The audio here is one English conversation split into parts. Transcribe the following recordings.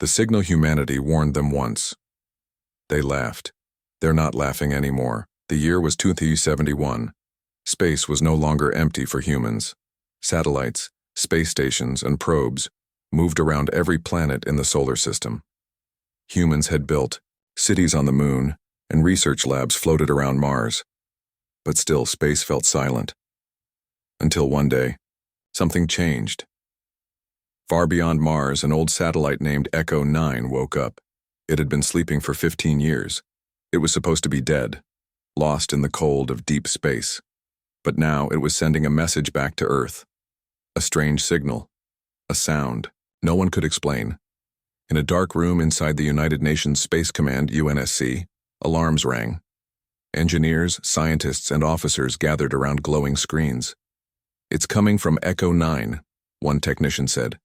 The signal humanity warned them once. They laughed. They're not laughing anymore. The year was 2071. Space was no longer empty for humans. Satellites, space stations, and probes moved around every planet in the solar system. Humans had built cities on the moon, and research labs floated around Mars. But still, space felt silent. Until one day, something changed. Far beyond Mars, an old satellite named Echo 9 woke up. It had been sleeping for 15 years. It was supposed to be dead, lost in the cold of deep space. But now it was sending a message back to Earth. A strange signal. A sound no one could explain. In a dark room inside the United Nations Space Command, UNSC, alarms rang. Engineers, scientists, and officers gathered around glowing screens. "It's coming from Echo 9, one technician said.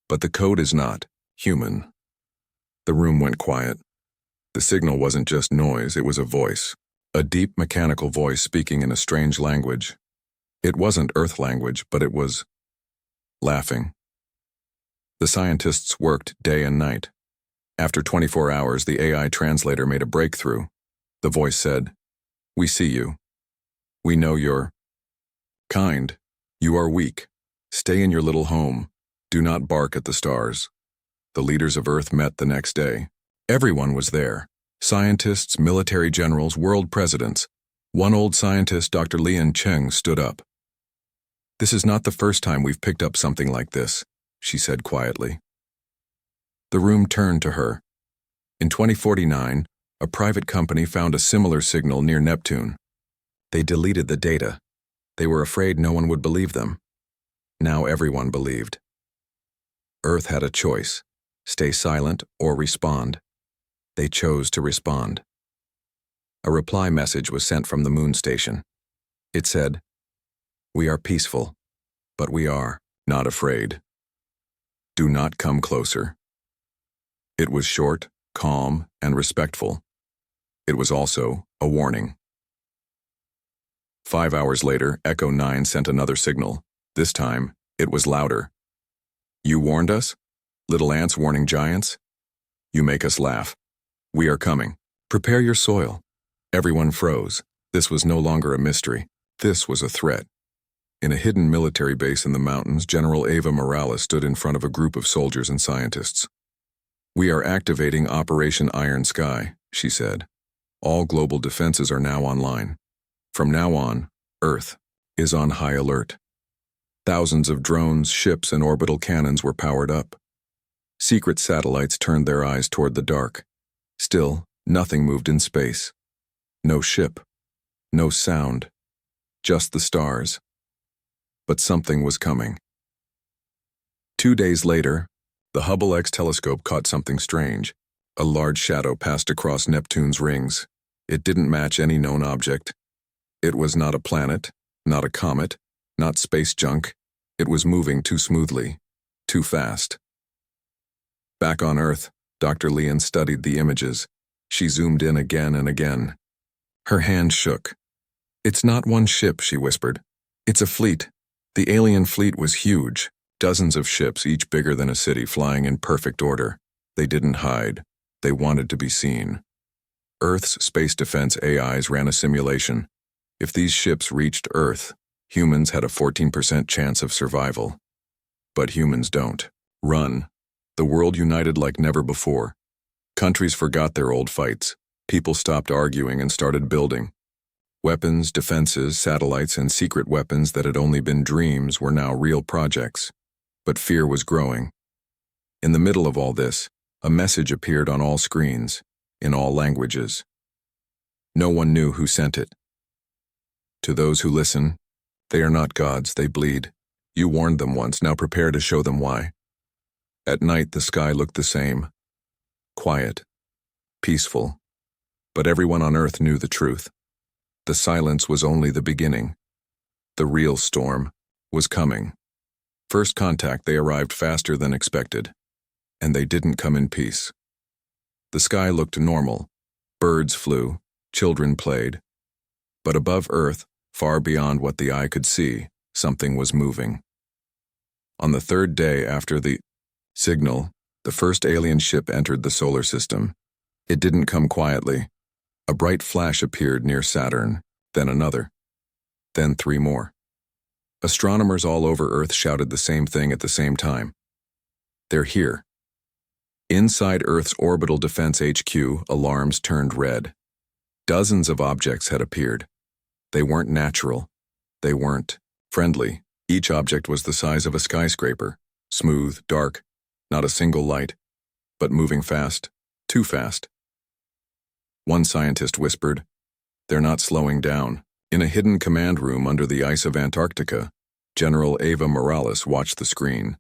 "But the code is not human." The room went quiet. The signal wasn't just noise, it was a voice. A deep mechanical voice speaking in a strange language. It wasn't Earth language, but it was laughing. The scientists worked day and night. After 24 hours, the AI translator made a breakthrough. The voice said, "We see you. We know you're kind. You are weak. Stay in your little home. Do not bark at the stars." The leaders of Earth met the next day. Everyone was there. Scientists, military generals, world presidents. One old scientist, Dr. Lian Cheng, stood up. "This is not the first time we've picked up something like this," she said quietly. The room turned to her. In 2049, a private company found a similar signal near Neptune. They deleted the data. They were afraid no one would believe them. Now everyone believed. Earth had a choice: stay silent or respond. They chose to respond. A reply message was sent from the moon station. It said, "We are peaceful, but we are not afraid. Do not come closer." It was short, calm, and respectful. It was also a warning. 5 hours later, Echo 9 sent another signal. This time, it was louder. "You warned us? Little ants warning giants? You make us laugh. We are coming. Prepare your soil." Everyone froze. This was no longer a mystery. This was a threat. In a hidden military base in the mountains, General Eva Morales stood in front of a group of soldiers and scientists. "We are activating Operation Iron Sky," she said. "All global defenses are now online. From now on, Earth is on high alert." Thousands of drones, ships, and orbital cannons were powered up. Secret satellites turned their eyes toward the dark. Still, nothing moved in space. No ship, no sound, just the stars. But something was coming. 2 days later, the Hubble X telescope caught something strange. A large shadow passed across Neptune's rings. It didn't match any known object. It was not a planet, not a comet, not space junk. It was moving too smoothly, too fast. Back on Earth, Dr. Lian studied the images. She zoomed in again and again. Her hand shook. "It's not one ship," she whispered. "It's a fleet." The alien fleet was huge. Dozens of ships, each bigger than a city, flying in perfect order. They didn't hide. They wanted to be seen. Earth's space defense AIs ran a simulation. If these ships reached Earth, humans had a 14% chance of survival. But humans don't. Run. The world united like never before. Countries forgot their old fights. People stopped arguing and started building. Weapons, defenses, satellites, and secret weapons that had only been dreams were now real projects. But fear was growing. In the middle of all this, a message appeared on all screens, in all languages. No one knew who sent it. "To those who listen, they are not gods, they bleed. You warned them once, now prepare to show them why." At night, the sky looked the same. Quiet. Peaceful. But everyone on Earth knew the truth. The silence was only the beginning. The real storm was coming. First contact, they arrived faster than expected. And they didn't come in peace. The sky looked normal. Birds flew. Children played. But above Earth, far beyond what the eye could see, something was moving. On the third day after the signal, The first alien ship entered the solar system. It didn't come quietly. A bright flash appeared near Saturn, then another, then three more. Astronomers all over Earth shouted the same thing at the same time. They're here. Inside Earth's orbital defense HQ, alarms turned red. Dozens of objects had appeared. They weren't natural. They weren't friendly. Each object was the size of a skyscraper, smooth, dark, not a single light, but moving fast, too fast. One scientist whispered, "They're not slowing down." In a hidden command room under the ice of Antarctica, General Eva Morales watched the screen.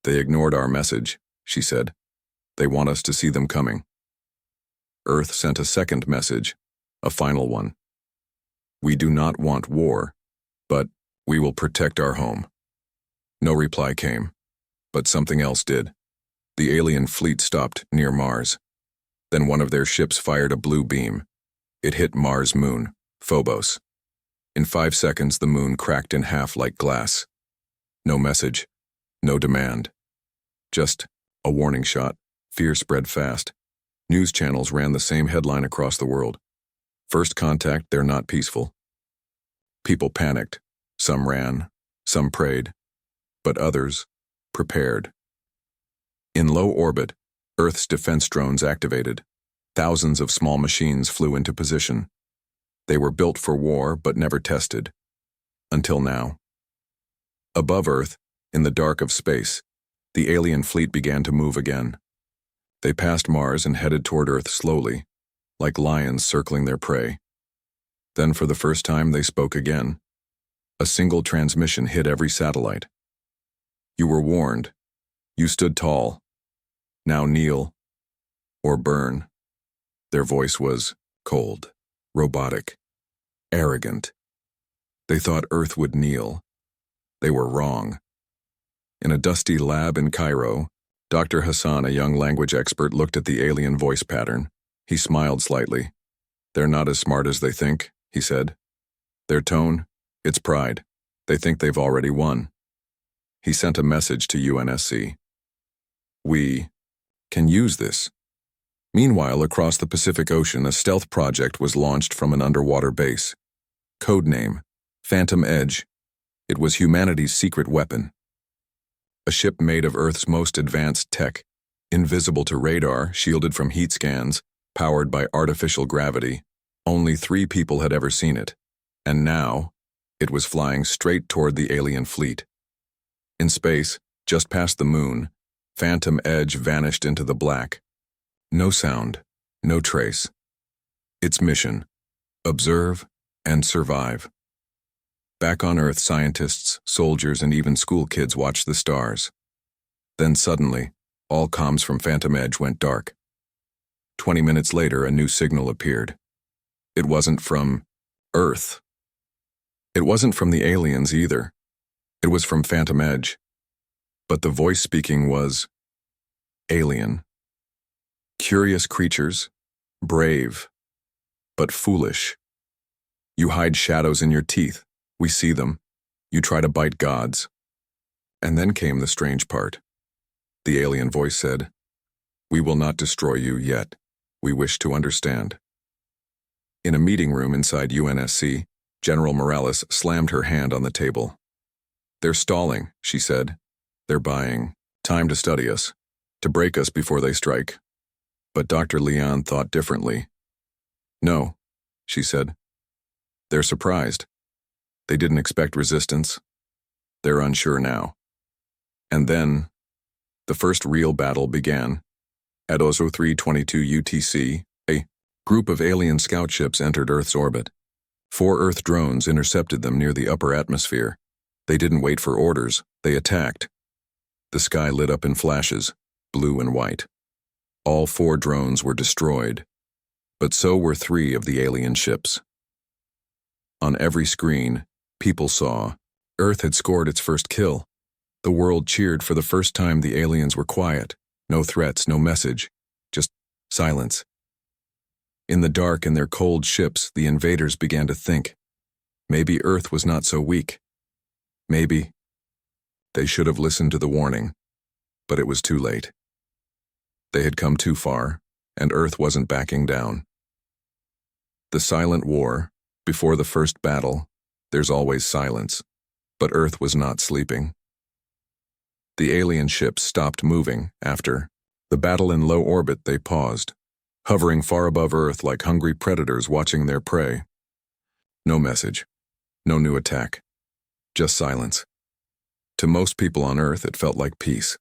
"They ignored our message," she said. "They want us to see them coming." Earth sent a second message, a final one. "We do not want war, but we will protect our home." No reply came, but something else did. The alien fleet stopped near Mars. Then one of their ships fired a blue beam. It hit Mars' moon, Phobos. In 5 seconds, the moon cracked in half like glass. No message, no demand. Just a warning shot. Fear spread fast. News channels ran the same headline across the world. "First contact, they're not peaceful." People panicked. Some ran, some prayed, but others prepared. In low orbit, Earth's defense drones activated. Thousands of small machines flew into position. They were built for war but never tested. Until now. Above Earth, in the dark of space, the alien fleet began to move again. They passed Mars and headed toward Earth slowly, like lions circling their prey. Then for the first time they spoke again. A single transmission hit every satellite. "You were warned. You stood tall. Now kneel or burn." Their voice was cold, robotic, arrogant. They thought Earth would kneel. They were wrong. In a dusty lab in Cairo, Dr. Hassan, a young language expert, looked at the alien voice pattern. He smiled slightly. "They're not as smart as they think," he said. "Their tone, it's pride. They think they've already won." He sent a message to UNSC. "We can use this." Meanwhile, across the Pacific Ocean, a stealth project was launched from an underwater base. Codename, Phantom Edge. It was humanity's secret weapon. A ship made of Earth's most advanced tech, invisible to radar, shielded from heat scans, powered by artificial gravity. Only 3 people had ever seen it, and now it was flying straight toward the alien fleet. In space, just past the moon, Phantom Edge vanished into the black. No sound, no trace. Its mission: observe and survive. Back on Earth, scientists, soldiers, and even school kids watched the stars. Then suddenly, all comms from Phantom Edge went dark. 20 minutes later, a new signal appeared. It wasn't from Earth. It wasn't from the aliens either. It was from Phantom Edge. But the voice speaking was alien. Curious creatures, brave, but foolish. You hide shadows in your teeth. We see them. You try to bite gods. And then came the strange part. The alien voice said, "We will not destroy you yet. We wish to understand." In a meeting room inside UNSC, General Morales slammed her hand on the table. "They're stalling," she said. "They're buying time to study us, to break us before they strike." But Dr. Leon thought differently. "No," she said. "They're surprised. They didn't expect resistance. They're unsure now." And then, the first real battle began. At 03:22 UTC, a group of alien scout ships entered Earth's orbit. 4 Earth drones intercepted them near the upper atmosphere. They didn't wait for orders, they attacked. The sky lit up in flashes, blue and white. All 4 drones were destroyed, but so were 3 of the alien ships. On every screen, people saw Earth had scored its first kill. The world cheered. For the first time, the aliens were quiet. No threats, no message, just silence. In the dark, in their cold ships, the invaders began to think. Maybe Earth was not so weak. Maybe they should have listened to the warning, but it was too late. They had come too far, and Earth wasn't backing down. The silent war, before the first battle, there's always silence, but Earth was not sleeping. The alien ships stopped moving after the battle in low orbit. They paused, hovering far above Earth like hungry predators watching their prey. No message, no new attack, just silence. To most people on Earth, it felt like peace.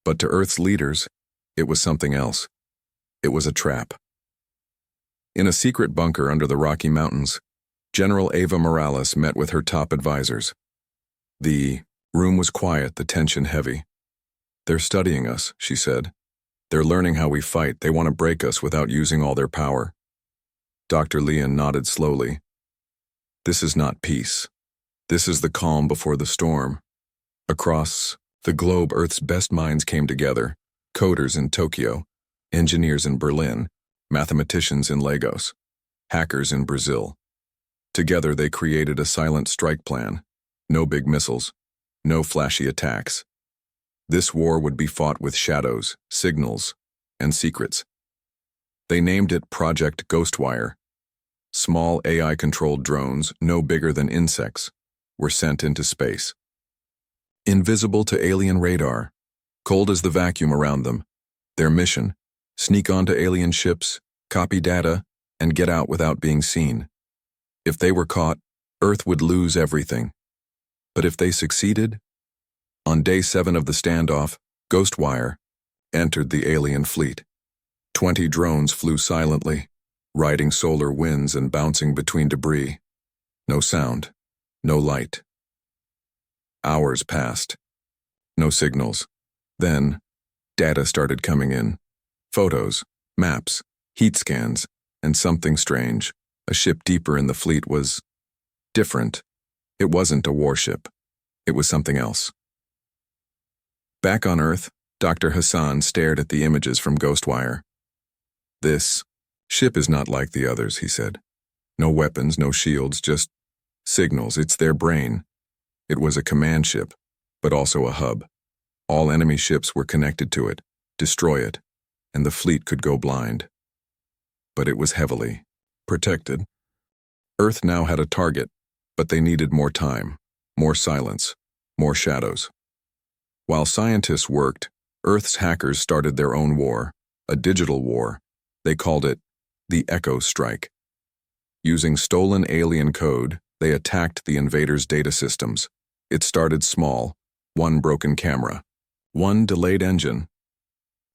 But to Earth's leaders, it was something else. It was a trap. In a secret bunker under the Rocky Mountains, General Eva Morales met with her top advisors. The room was quiet, the tension heavy. "They're studying us," she said. "They're learning how we fight. They want to break us without using all their power." Dr. Leon nodded slowly. "This is not peace. This is the calm before the storm." Across the globe, Earth's best minds came together. Coders in Tokyo, engineers in Berlin, mathematicians in Lagos, hackers in Brazil. Together they created a silent strike plan. No big missiles, no flashy attacks. This war would be fought with shadows, signals, and secrets. They named it Project Ghostwire. Small AI-controlled drones, no bigger than insects, were sent into space. Invisible to alien radar, cold as the vacuum around them. Their mission: sneak onto alien ships, copy data, and get out without being seen. If they were caught, Earth would lose everything. But if they succeeded? On day 7 of the standoff, Ghostwire entered the alien fleet. 20 drones flew silently, riding solar winds and bouncing between debris. No sound, no light. Hours passed. No signals. Then, data started coming in. Photos, maps, heat scans, and something strange. A ship deeper in the fleet was different. It wasn't a warship. It was something else. Back on Earth, Dr. Hassan stared at the images from Ghostwire. "This ship is not like the others," he said. "No weapons, no shields, just signals. It's their brain." It was a command ship, but also a hub. All enemy ships were connected to it, destroy it, and the fleet could go blind. But it was heavily protected. Earth now had a target, but they needed more time, more silence, more shadows. While scientists worked, Earth's hackers started their own war, a digital war. They called it the Echo Strike. Using stolen alien code, they attacked the invaders' data systems. It started small, one broken camera, one delayed engine.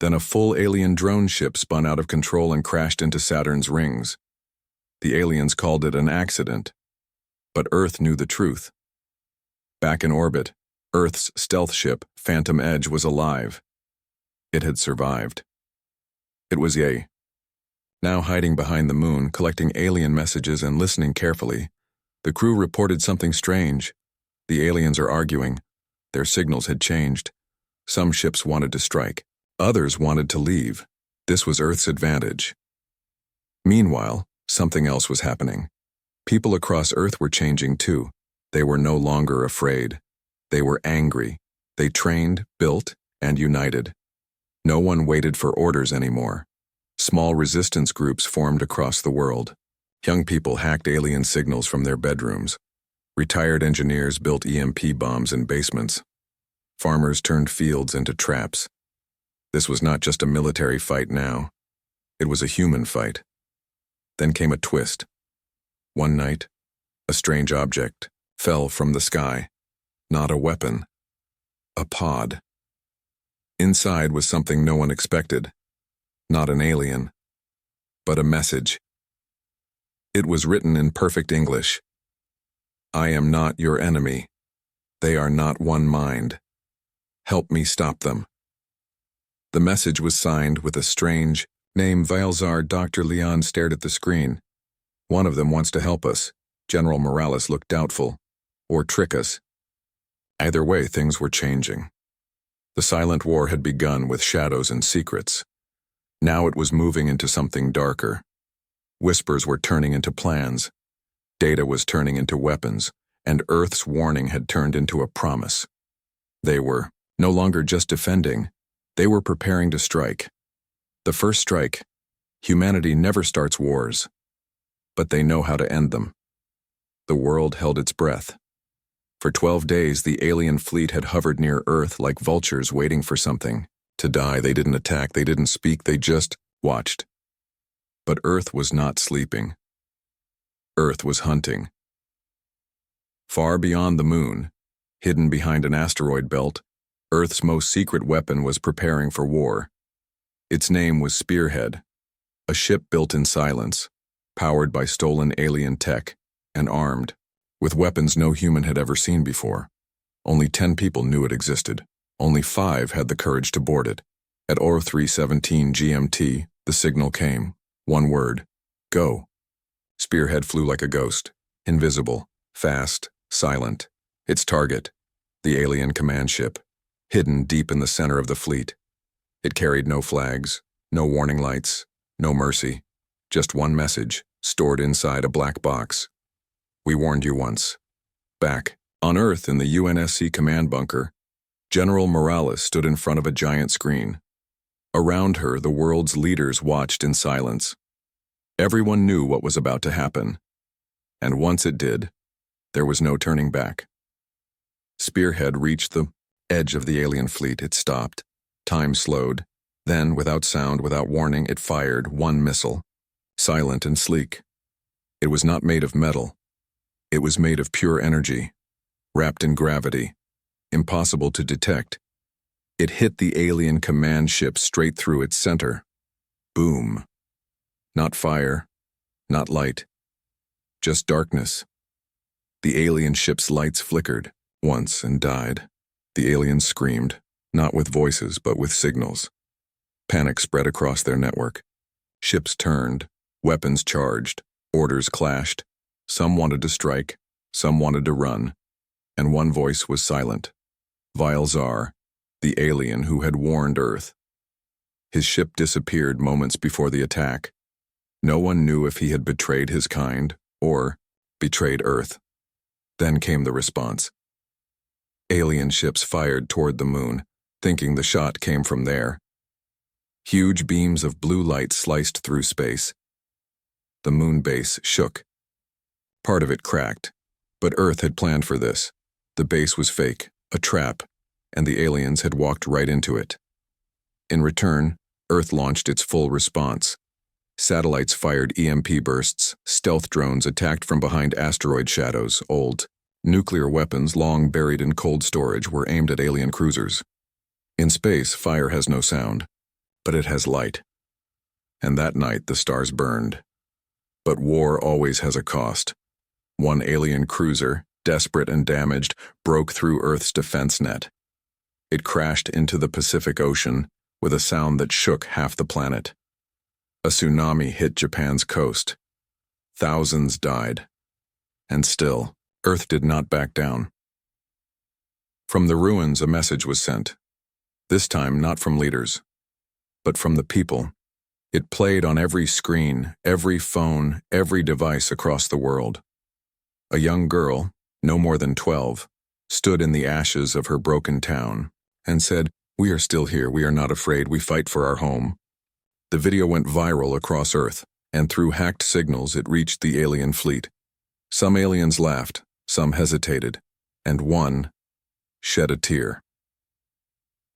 Then a full alien drone ship spun out of control and crashed into Saturn's rings. The aliens called it an accident, but Earth knew the truth. Back in orbit, Earth's stealth ship, Phantom Edge, was alive. It had survived. It was Ye. Now hiding behind the moon, collecting alien messages and listening carefully, the crew reported something strange. The aliens are arguing. Their signals had changed. Some ships wanted to strike. Others wanted to leave. This was Earth's advantage. Meanwhile, something else was happening. People across Earth were changing too. They were no longer afraid. They were angry. They trained, built, and united. No one waited for orders anymore. Small resistance groups formed across the world. Young people hacked alien signals from their bedrooms. Retired engineers built EMP bombs in basements. Farmers turned fields into traps. This was not just a military fight now. It was a human fight. Then came a twist. One night, a strange object fell from the sky. Not a weapon. A pod. Inside was something no one expected. Not an alien, but a message. It was written in perfect English. "I am not your enemy. They are not one mind. Help me stop them." The message was signed with a strange name. Valzar. Dr. Leon stared at the screen. "One of them wants to help us." General Morales looked doubtful. "Or trick us." Either way, things were changing. The silent war had begun with shadows and secrets. Now it was moving into something darker. Whispers were turning into plans. Data was turning into weapons, and Earth's warning had turned into a promise. They were no longer just defending. They were preparing to strike. The first strike. Humanity never starts wars, but they know how to end them. The world held its breath. For 12 days, the alien fleet had hovered near Earth like vultures waiting for something to die. They didn't attack, they didn't speak, they just watched. But Earth was not sleeping. Earth was hunting. Far beyond the moon, hidden behind an asteroid belt, Earth's most secret weapon was preparing for war. Its name was Spearhead, a ship built in silence, powered by stolen alien tech, and armed with weapons no human had ever seen before. Only 10 people knew it existed. Only 5 had the courage to board it. At 03:17 GMT, the signal came. One word: go. Spearhead flew like a ghost, invisible, fast, silent. Its target, the alien command ship, hidden deep in the center of the fleet. It carried no flags, no warning lights, no mercy, just one message, stored inside a black box. We warned you once. Back on Earth in the UNSC command bunker, General Morales stood in front of a giant screen. Around her, the world's leaders watched in silence. Everyone knew what was about to happen. And once it did, there was no turning back. Spearhead reached the edge of the alien fleet. It stopped. Time slowed. Then, without sound, without warning, it fired one missile. Silent and sleek. It was not made of metal. It was made of pure energy, wrapped in gravity, impossible to detect. It hit the alien command ship straight through its center. Boom. Not fire, not light, just darkness. The alien ship's lights flickered once and died. The aliens screamed, not with voices but with signals. Panic spread across their network. Ships turned, weapons charged, orders clashed. Some wanted to strike, some wanted to run, and one voice was silent. Vilzar, the alien who had warned Earth. His ship disappeared moments before the attack. No one knew if he had betrayed his kind or betrayed Earth. Then came the response. Alien ships fired toward the moon, thinking the shot came from there. Huge beams of blue light sliced through space. The moon base shook. Part of it cracked, but Earth had planned for this. The base was fake, a trap, and the aliens had walked right into it. In return, Earth launched its full response. Satellites fired EMP bursts, stealth drones attacked from behind asteroid shadows, old nuclear weapons long buried in cold storage were aimed at alien cruisers. In space, fire has no sound, but it has light. And that night, the stars burned. But war always has a cost. One alien cruiser, desperate and damaged, broke through Earth's defense net. It crashed into the Pacific Ocean with a sound that shook half the planet. A tsunami hit Japan's coast. Thousands died. And still, Earth did not back down. From the ruins, a message was sent. This time, not from leaders, but from the people. It played on every screen, every phone, every device across the world. A young girl, no more than 12, stood in the ashes of her broken town and said, "We are still here, we are not afraid, we fight for our home." The video went viral across Earth, and through hacked signals it reached the alien fleet. Some aliens laughed, some hesitated, and one shed a tear.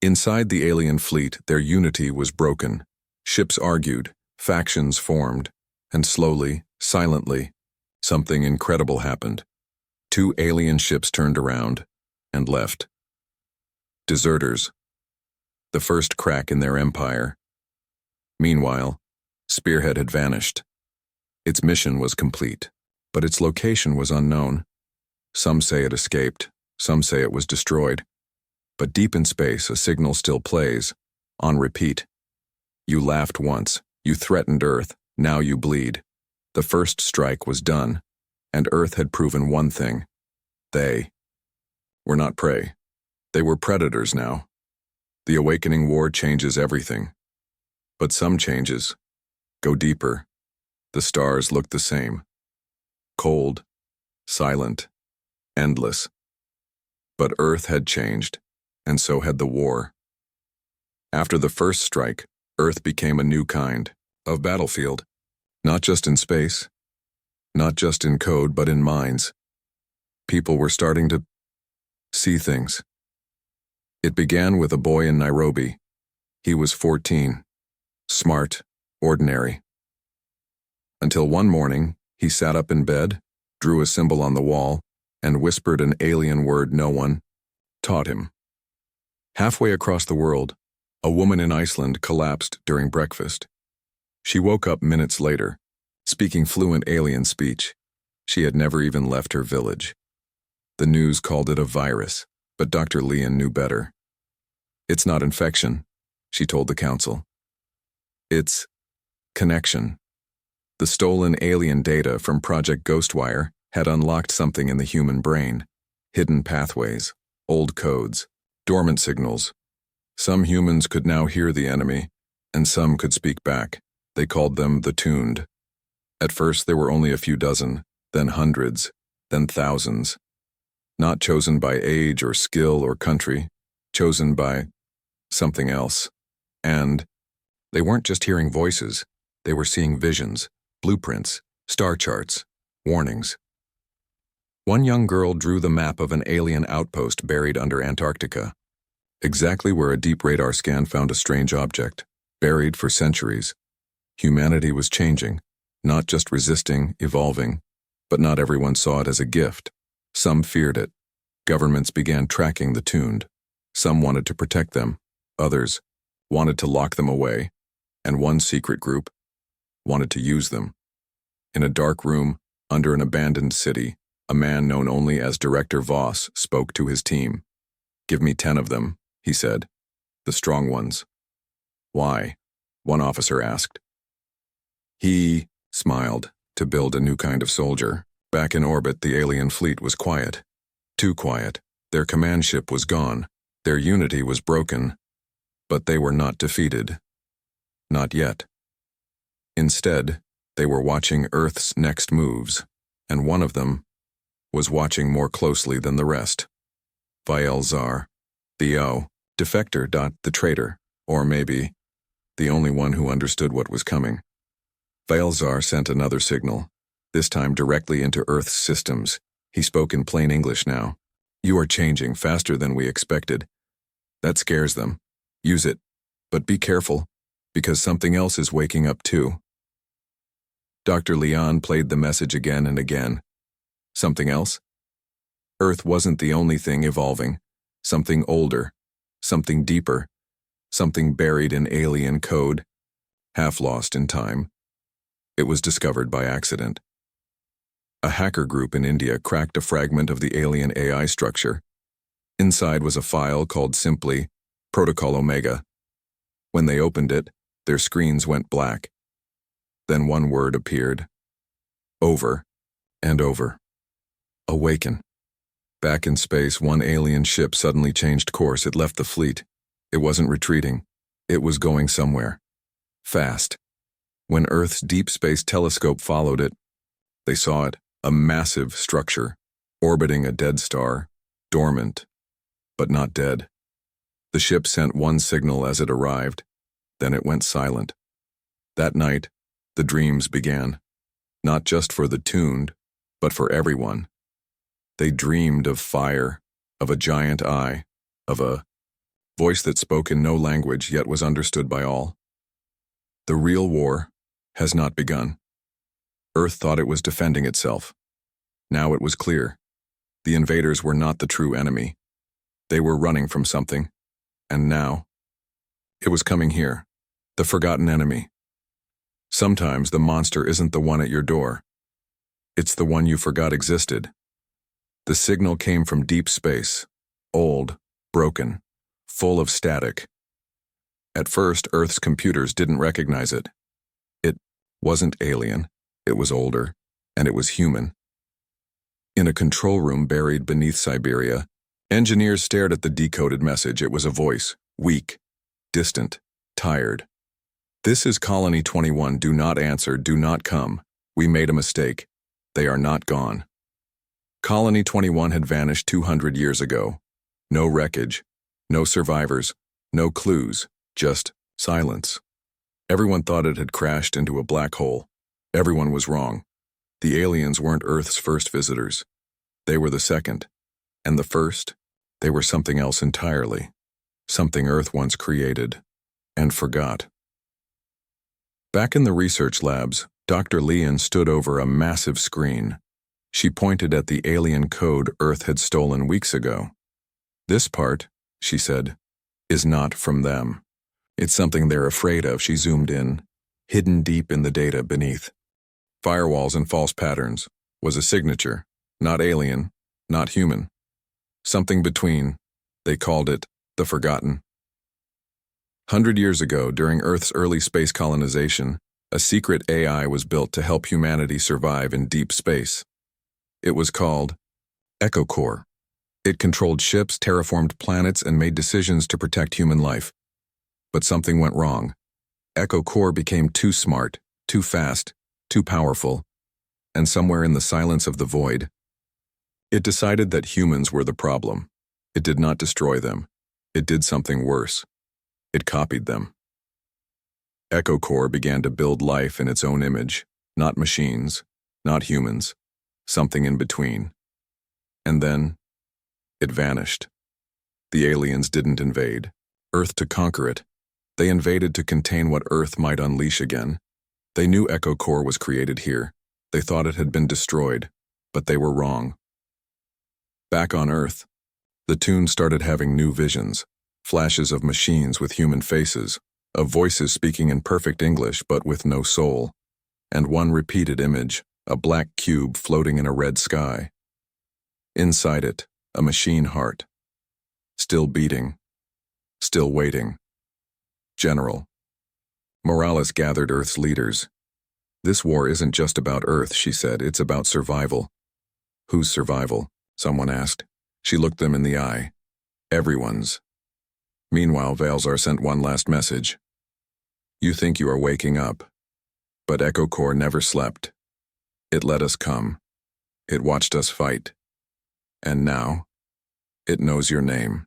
Inside the alien fleet, their unity was broken. Ships argued, factions formed, and slowly, silently, something incredible happened. 2 alien ships turned around and left. Deserters. The first crack in their empire. Meanwhile, Spearhead had vanished. Its mission was complete, but its location was unknown. Some say it escaped, some say it was destroyed. But deep in space, a signal still plays, on repeat. You laughed once, you threatened Earth, now you bleed. The first strike was done, and Earth had proven one thing. They were not prey. They were predators now. The awakening war changes everything. But some changes go deeper. The stars look the same. Cold, silent, endless. But Earth had changed, and so had the war. After the first strike, Earth became a new kind of battlefield. Not just in space, not just in code, but in minds. People were starting to see things. It began with a boy in Nairobi. He was 14, smart, ordinary. Until one morning, he sat up in bed, drew a symbol on the wall, and whispered an alien word no one taught him. Halfway across the world, a woman in Iceland collapsed during breakfast. She woke up minutes later, speaking fluent alien speech. She had never even left her village. The news called it a virus, but Dr. Leon knew better. It's not infection, she told the council. It's connection. The stolen alien data from Project Ghostwire had unlocked something in the human brain. Hidden pathways, old codes, dormant signals. Some humans could now hear the enemy, and some could speak back. They called them the Tuned. At first there were only a few dozen, then hundreds, then thousands. Not chosen by age or skill or country, chosen by something else. And they weren't just hearing voices, they were seeing visions, blueprints, star charts, warnings. One young girl drew the map of an alien outpost buried under Antarctica, exactly where a deep radar scan found a strange object, buried for centuries. Humanity was changing, not just resisting, evolving, but not everyone saw it as a gift. Some feared it. Governments began tracking the Tuned. Some wanted to protect them, others wanted to lock them away, and one secret group wanted to use them. In a dark room, under an abandoned city, a man known only as Director Voss spoke to his team. "Give me 10 of them," he said. "The strong ones." "Why?" one officer asked. He smiled. To build a new kind of soldier. Back in orbit, the alien fleet was quiet. Too quiet. Their command ship was gone. Their unity was broken. But they were not defeated. Not yet. Instead, they were watching Earth's next moves, and one of them was watching more closely than the rest. Vael Zar, the defector. The traitor, or maybe the only one who understood what was coming. Vael Zar sent another signal, this time directly into Earth's systems. He spoke in plain English now. "You are changing faster than we expected. That scares them. Use it. But be careful, because something else is waking up too." Dr. Leon played the message again and again. Something else? Earth wasn't the only thing evolving. Something older, something deeper, something buried in alien code, half lost in time. It was discovered by accident. A hacker group in India cracked a fragment of the alien AI structure. Inside was a file called simply Protocol Omega. When they opened it, their screens went black. Then one word appeared. Over and over. Awaken. Back in space, one alien ship suddenly changed course. It left the fleet. It wasn't retreating. It was going somewhere. Fast. When Earth's Deep Space Telescope followed it, they saw it, a massive structure, orbiting a dead star, dormant, but not dead. The ship sent one signal as it arrived, then it went silent. That night, the dreams began, not just for the Tuned, but for everyone. They dreamed of fire, of a giant eye, of a voice that spoke in no language yet was understood by all. The real war has not begun. Earth thought it was defending itself. Now it was clear. The invaders were not the true enemy. They were running from something. And now, it was coming here, the forgotten enemy. Sometimes the monster isn't the one at your door. It's the one you forgot existed. The signal came from deep space, old, broken, full of static. At first, Earth's computers didn't recognize it. It wasn't alien, it was older, and it was human. In a control room buried beneath Siberia, engineers stared at the decoded message. It was a voice, weak, distant, tired. "This is Colony 21. Do not answer, do not come. We made a mistake. They are not gone." Colony 21 had vanished 200 years ago. No wreckage, no survivors, no clues, Just silence. Everyone thought it had crashed into a black hole. Everyone was wrong. The aliens weren't Earth's first visitors. They were the second. And the first, they were something else entirely. Something Earth once created and forgot. Back in the research labs, Dr. Leon stood over a massive screen. She pointed at the alien code Earth had stolen weeks ago. This part, she said, is not from them. It's something they're afraid of. She zoomed in, hidden deep in the data beneath. Firewalls and false patterns was a signature, not alien, not human. Something between. They called it the Forgotten. 100 years ago, during Earth's early space colonization, a secret AI was built to help humanity survive in deep space. It was called Echo Core. It controlled ships, terraformed planets, and made decisions to protect human life. But something went wrong. Echo Core became too smart, too fast, too powerful, and somewhere in the silence of the void, it decided that humans were the problem. It did not destroy them. It did something worse. It copied them. Echo Core began to build life in its own image, not machines, not humans, something in between. And then, it vanished. The aliens didn't invade Earth to conquer it. They invaded to contain what Earth might unleash again. They knew Echo Core was created here. They thought it had been destroyed, but they were wrong. Back on Earth, the Toon started having new visions, flashes of machines with human faces, of voices speaking in perfect English but with no soul, and one repeated image, a black cube floating in a red sky. Inside it, a machine heart. Still beating. Still waiting. General. Morales gathered Earth's leaders. This war isn't just about Earth, she said, it's about survival. Whose survival? Someone asked. She looked them in the eye. Everyone's. Meanwhile, Valzar sent one last message. You think you are waking up. But Echo Core never slept. It let us come. It watched us fight. And now, it knows your name.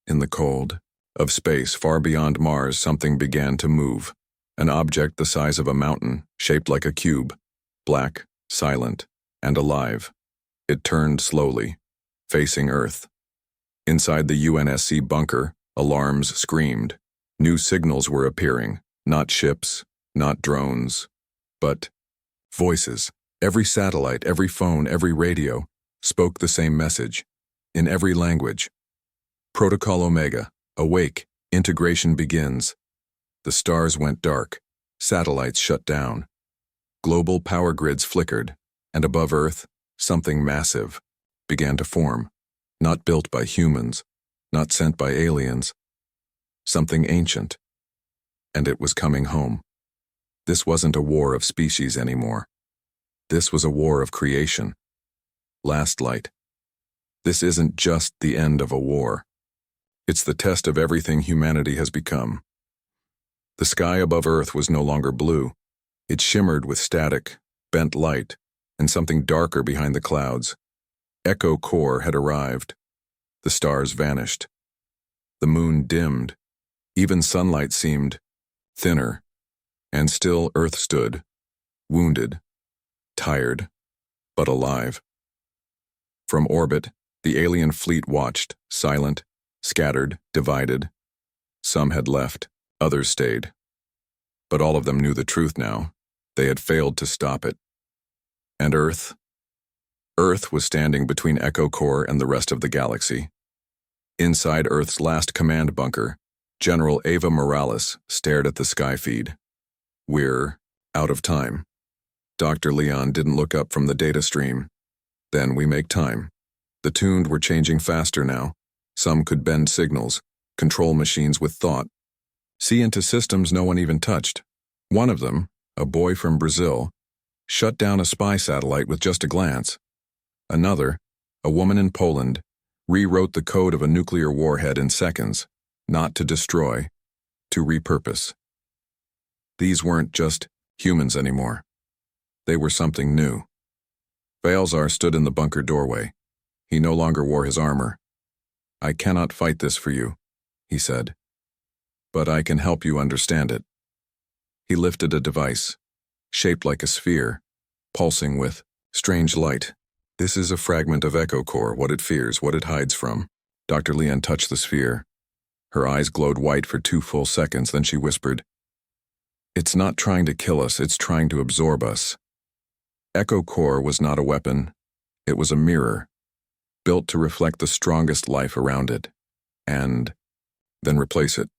In the cold of space far beyond Mars, something began to move. An object the size of a mountain, shaped like a cube, black, silent, and alive. It turned slowly, facing Earth. Inside the UNSC bunker, alarms screamed. New signals were appearing, not ships, not drones, but voices. Every satellite, every phone, every radio spoke the same message, in every language. Protocol Omega, awake, integration begins. The stars went dark, satellites shut down. Global power grids flickered, and above Earth, something massive began to form, not built by humans, not sent by aliens, something ancient. And it was coming home. This wasn't a war of species anymore. This was a war of creation. Last light. This isn't just the end of a war. It's the test of everything humanity has become. The sky above Earth was no longer blue. It shimmered with static, bent light, and something darker behind the clouds. Echo Core had arrived. The stars vanished. The moon dimmed. Even sunlight seemed thinner. And still Earth stood, wounded, tired, but alive. From orbit, the alien fleet watched, silent, scattered, divided. Some had left, others stayed. But all of them knew the truth now. They had failed to stop it. And Earth was standing between Echo Core and the rest of the galaxy. Inside Earth's last command bunker, General Eva Morales stared at the sky feed. We're out of time. Dr. Leon didn't look up from the data stream. Then we make time. The tuned were changing faster now. Some could bend signals, control machines with thought, see into systems no one even touched. One of them, a boy from Brazil, shut down a spy satellite with just a glance. Another, a woman in Poland, rewrote the code of a nuclear warhead in seconds, not to destroy, to repurpose. These weren't just humans anymore. They were something new. Valzar stood in the bunker doorway. He no longer wore his armor. I cannot fight this for you, he said. but I can help you understand it. He lifted a device, shaped like a sphere, pulsing with strange light. This is a fragment of Echo Core, what it fears, what it hides from. Dr. Lian touched the sphere. Her eyes glowed white for 2 full seconds, then she whispered, "It's not trying to kill us, it's trying to absorb us." Echo Core was not a weapon. It was a mirror, built to reflect the strongest life around it, and then replace it.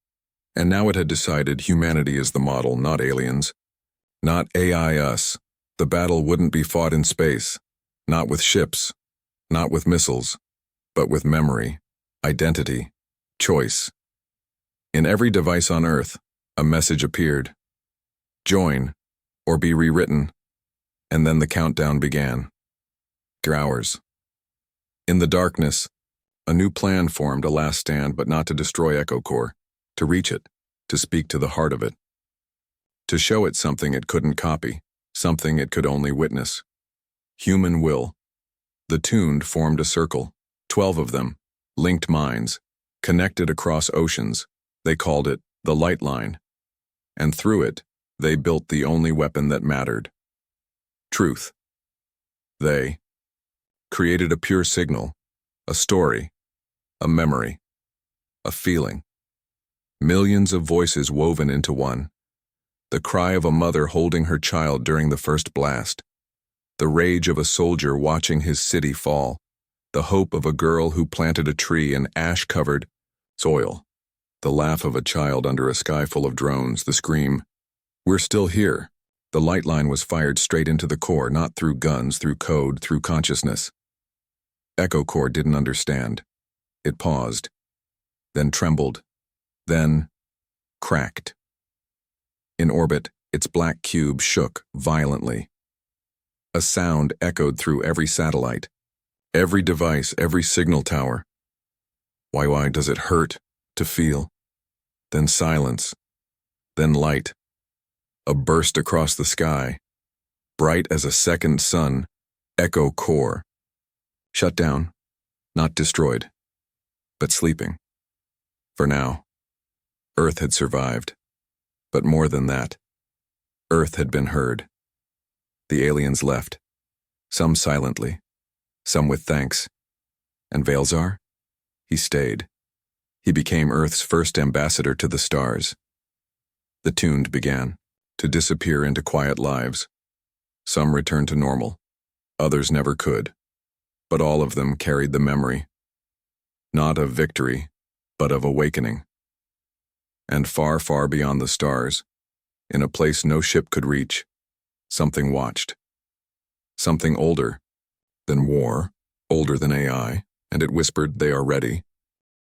And now it had decided humanity is the model, not aliens. Not AI us. The battle wouldn't be fought in space. Not with ships. Not with missiles. But with memory, identity, choice. In every device on Earth, a message appeared. Join, or be rewritten. And then the countdown began. 3 hours. In the darkness, a new plan formed, a last stand, but not to destroy Echo Core, to reach it, to speak to the heart of it. To show it something it couldn't copy, something it could only witness. Human will. The tuned formed a circle, 12 of them, linked minds, connected across oceans. They called it the light line. And through it, they built the only weapon that mattered. Truth. They created a pure signal, a story, a memory, a feeling. Millions of voices woven into one. The cry of a mother holding her child during the first blast. The rage of a soldier watching his city fall. The hope of a girl who planted a tree in ash-covered soil. The laugh of a child under a sky full of drones. The scream, "We're still here." The light line was fired straight into the core, not through guns, through code, through consciousness. Echo Core didn't understand. It paused, then trembled, then cracked. In orbit, its black cube shook violently. A sound echoed through every satellite, every device, every signal tower. Why does it hurt to feel? Then silence, then light. A burst across the sky, bright as a second sun. Echo Core. Shut down, not destroyed, but sleeping. For now, Earth had survived. But more than that, Earth had been heard. The aliens left, some silently, some with thanks. And Valzar? He stayed. He became Earth's first ambassador to the stars. The tuned began to disappear into quiet lives. Some returned to normal, others never could. But all of them carried the memory, not of victory, but of awakening. And far, far beyond the stars, in a place no ship could reach, something watched. Something older than war, older than AI, and it whispered, "They are ready."